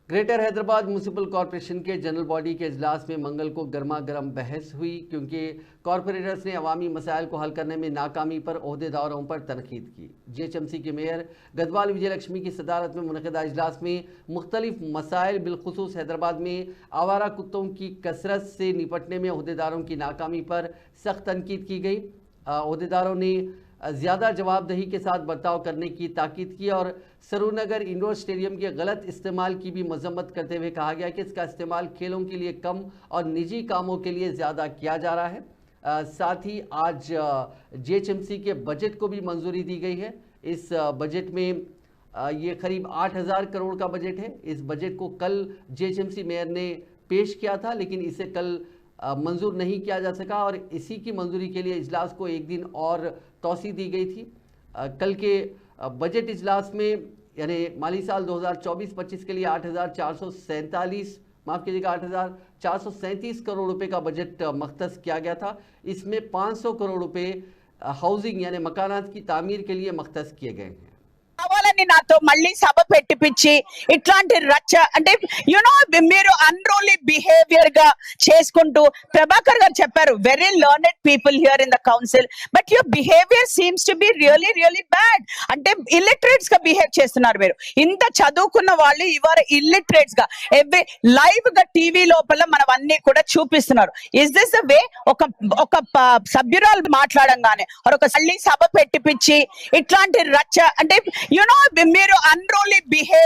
Greater Hyderabad municipal corporation के general body के इजलास में मंगल को गर्मा गर्म बहस हुई क्योंकि कॉरपोरेटर्स ने अवामी मसाइल को हल करने में नाकामी पर ओहदेदारों पर तनकीद की। जीएचएमसी के मेयर गदवाल विजय लक्ष्मी की सदारत में मुनक़िदा इजलास में मुख्तलिफ मसाइल बिलखुसूस हैदराबाद में आवारा कुत्तों की कसरत से निपटने में ओहदेदारों की नाकामी पर सख्त तनकीद की गई। ओहदेदारों ने ज़्यादा जवाबदेही के साथ बर्ताव करने की ताकीद की और सरूनगर इंडोर स्टेडियम के गलत इस्तेमाल की भी मजम्मत करते हुए कहा गया कि इसका इस्तेमाल खेलों के लिए कम और निजी कामों के लिए ज़्यादा किया जा रहा है। साथ ही आज जीएचएमसी के बजट को भी मंजूरी दी गई है। इस बजट में ये करीब 8,000 करोड़ का बजट है। इस बजट को कल जीएचएमसी मेयर ने पेश किया था, लेकिन इसे कल मंजूर नहीं किया जा सका और इसी की मंजूरी के लिए इजलास को एक दिन और तौसी दी गई थी। कल के बजट इजलास में यानी माली साल 2024-25 के लिए 8,437 करोड़ रुपए का बजट मख्तस किया गया था। इसमें 500 करोड़ रुपए हाउसिंग यानी मकानात की तामीर के लिए मख्तस किए गए हैं। కావాలని నాతో మళ్ళీ సభ పెట్టిపిచ్చి ఇట్లాంటి రచ్చ అంటే మీరు అన్రోలీ బిహేవియర్ గా చేసుకుంటూ ప్రభాకర్ గారు చెప్పారు very learned people here in the council but your behaviour seems to be really bad అంటే ఇల్లిటరేట్స్ గా బిహేవ్ చేస్తున్నారు మీరు ఇంత చదువుకున్న వాళ్ళు ఇవాళ ఇల్లిటరేట్స్ గా ఎవ్రీ లైవ్ గా టీవీ లోపల మనం అన్ని కూడా చూపిస్తున్నారు ఇస్ దిస్ ద వే ఒక సభ్యురాలు మాట్లాడంగానే ఒక మళ్ళీ సభ పెట్టిపిచ్చి ఇట్లాంటి రచ్చ అంటే మీరు అన్రోలీ బిహేవ్